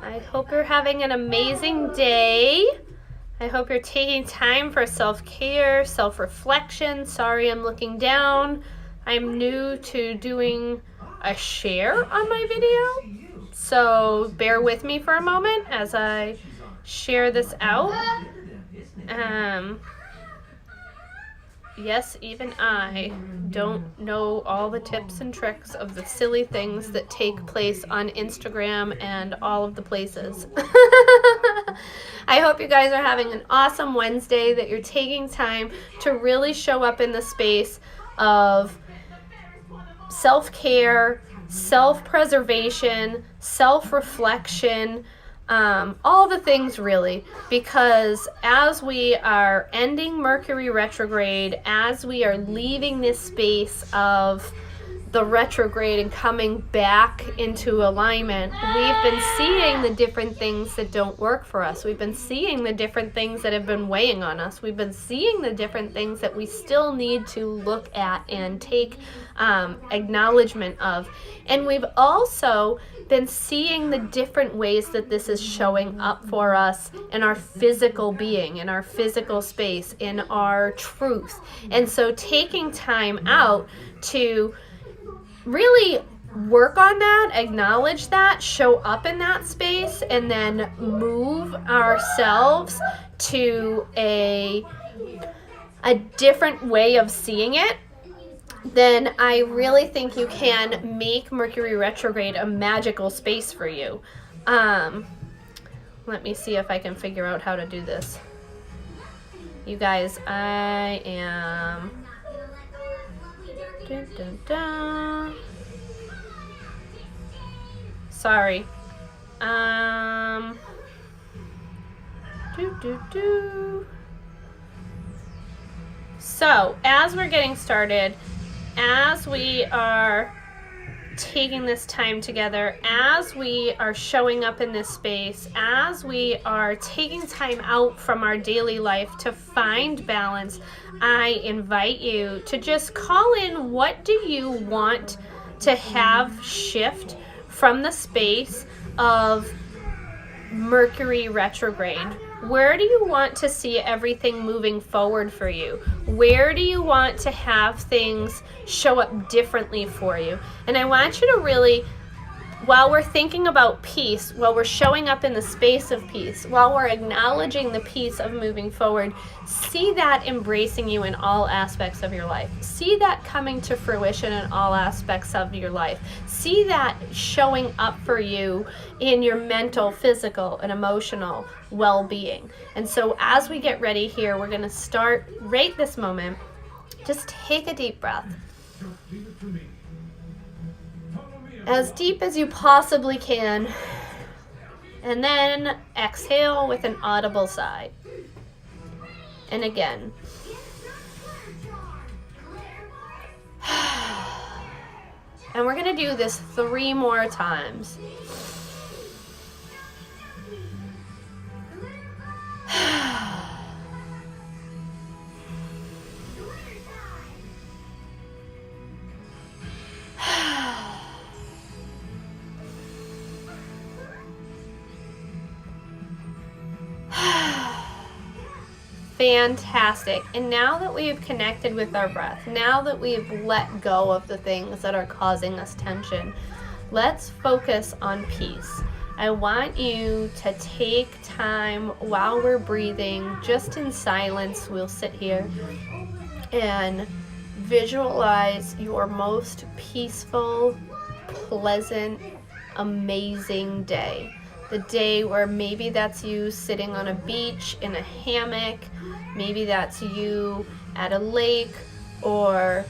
I hope you're having an amazing day. I hope you're taking time for self-care, self-reflection. Sorry, I'm looking down. I'm new to doing a share on my video, so bear with me for a moment as I share this out. Yes, even I don't know all the tips and tricks of the silly things that take place on Instagram and all of the places. I hope you guys are having an awesome Wednesday, that you're taking time to really show up in the space of self-care, self-preservation, self-reflection, all the things really, because as we are ending Mercury retrograde, as we are leaving this space of the retrograde and coming back into alignment, we've been seeing the different things that don't work for us. We've been seeing the different things that have been weighing on us. We've been seeing the different things that we still need to look at and take acknowledgement of. And we've also been seeing the different ways that this is showing up for us in our physical being, in our physical space, in our truth. And so taking time out to really work on that, acknowledge that, show up in that space, and then move ourselves to a different way of seeing it, then I really think you can make Mercury retrograde a magical space for you. Let me see if I can figure out how to do this. You guys, I am... Dun, dun, dun. Sorry. So, as we're getting started, as we are taking this time together, as we are showing up in this space, as we are taking time out from our daily life to find balance, I invite you to just call in, what do you want to have shift from the space of Mercury retrograde? Where do you want to see everything moving forward for you? Where do you want to have things show up differently for you? And I want you to really, while we're thinking about peace, while we're showing up in the space of peace, while we're acknowledging the peace of moving forward, see that embracing you in all aspects of your life. See that coming to fruition in all aspects of your life. See that showing up for you in your mental, physical, and emotional well-being. And so as we get ready here, we're going to start right this moment. Just take a deep breath. As deep as you possibly can, and then exhale with an audible sigh. And again. And we're going to do this 3 more times. Fantastic. And now that we've connected with our breath, now that we've let go of the things that are causing us tension, let's focus on peace. I want you to take time while we're breathing, just in silence. We'll sit here and visualize your most peaceful, pleasant, amazing day. The day where maybe that's you sitting on a beach in a hammock, maybe that's you at a lake or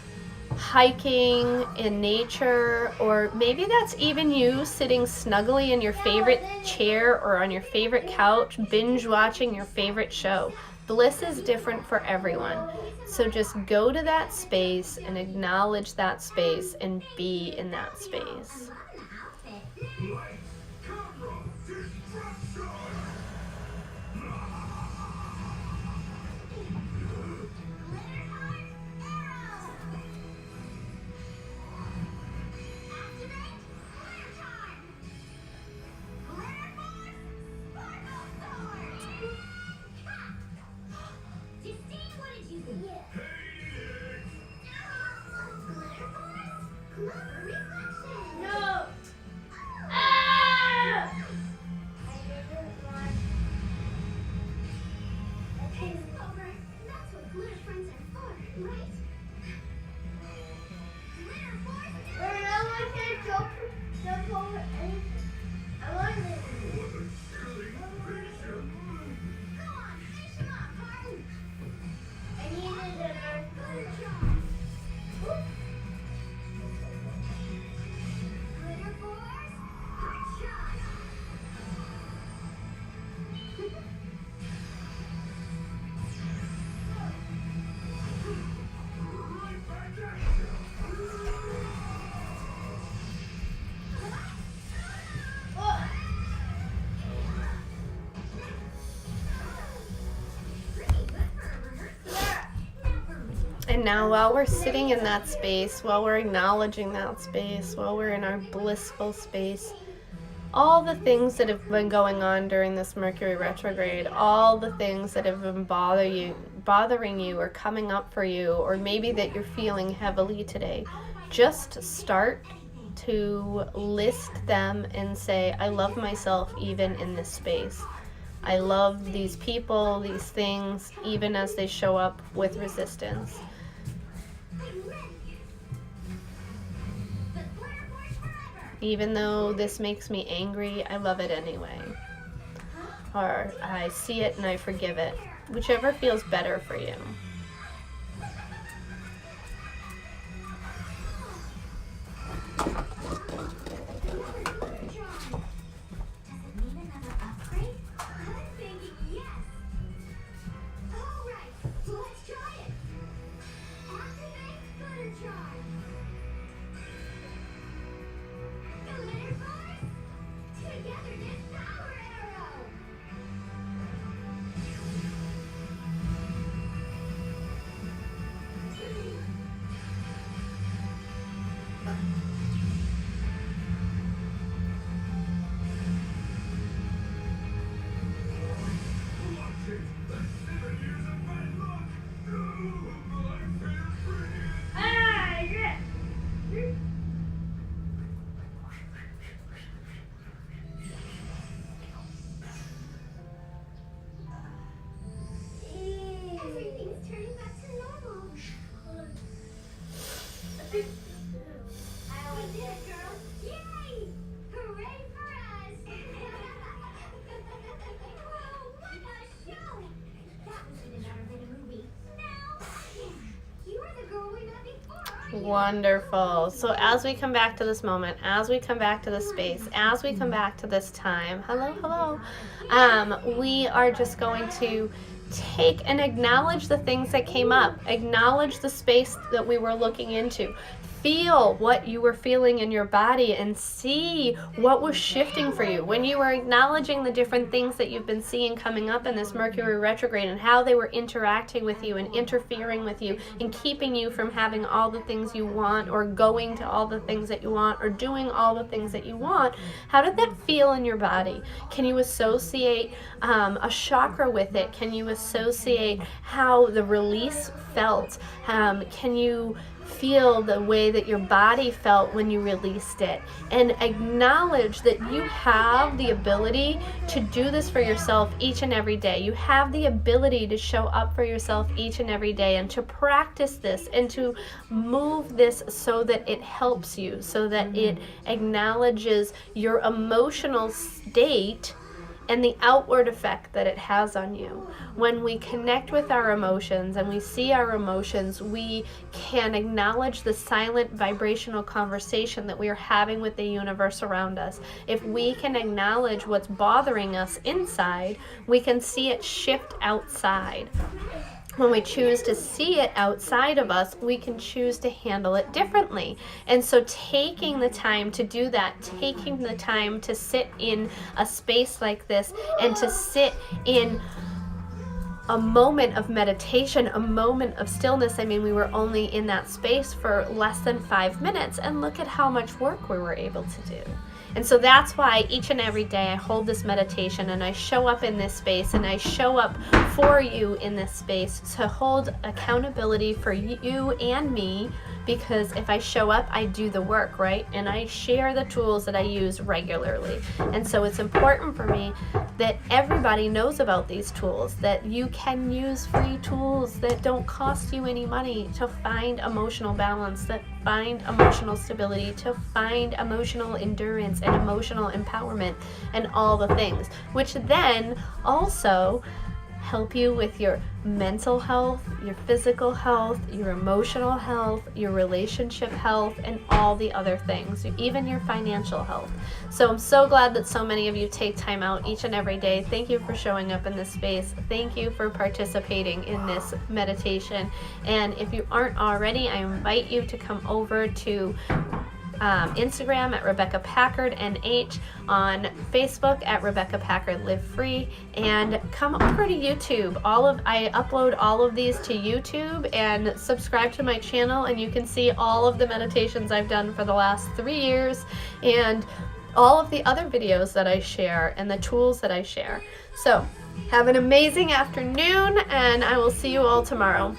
hiking in nature, or maybe that's even you sitting snugly in your favorite chair or on your favorite couch, binge watching your favorite show. Bliss is different for everyone. So just go to that space and acknowledge that space and be in that space. now, while we're sitting in that space, while we're acknowledging that space, while we're in our blissful space, all the things that have been going on during this Mercury retrograde, all the things that have been bothering you or coming up for you, or maybe that you're feeling heavily today, just start to list them and say, I love myself even in this space. I love these people, these things, even as they show up with resistance. Even though this makes me angry, I love it anyway. Or I see it and I forgive it. Whichever feels better for you. Wonderful. So as we come back to this moment, as we come back to this space, as we come back to this time, hello, we are just going to take and acknowledge the things that came up, acknowledge the space that we were looking into, feel what you were feeling in your body and see what was shifting for you when you were acknowledging the different things that you've been seeing coming up in this Mercury retrograde and how they were interacting with you and interfering with you and keeping you from having all the things you want or going to all the things that you want or doing all the things that you want. How did that feel in your body? Can you associate a chakra with it? Can you associate how the release felt? Can you feel the way that your body felt when you released it, and acknowledge that you have the ability to do this for yourself each and every day. You have the ability to show up for yourself each and every day and to practice this and to move this so that it helps you, so that it acknowledges your emotional state and the outward effect that it has on you. When we connect with our emotions and we see our emotions, we can acknowledge the silent vibrational conversation that we are having with the universe around us. If we can acknowledge what's bothering us inside, we can see it shift outside. When we choose to see it outside of us, we can choose to handle it differently. And so taking the time to do that, taking the time to sit in a space like this and to sit in a moment of meditation, a moment of stillness. I mean, we were only in that space for less than 5 minutes, and look at how much work we were able to do. And so that's why each and every day I hold this meditation and I show up in this space and I show up for you in this space to hold accountability for you and me, because if I show up, I do the work, right? And I share the tools that I use regularly. And so it's important for me that everybody knows about these tools, that you can use free tools that don't cost you any money to find emotional balance, that find emotional stability, to find emotional endurance and emotional empowerment and all the things, which then also help you with your mental health, your physical health, your emotional health, your relationship health, and all the other things, even your financial health. So I'm so glad that so many of you take time out each and every day. Thank you for showing up in this space. Thank you for participating in this meditation. And if you aren't already, I invite you to come over to Instagram at Rebecca Packard NH, on Facebook at Rebecca Packard Live Free, and come over to YouTube. I upload all of these to YouTube, and subscribe to my channel, and you can see all of the meditations I've done for the last 3 years, and all of the other videos that I share and the tools that I share. So have an amazing afternoon, and I will see you all tomorrow.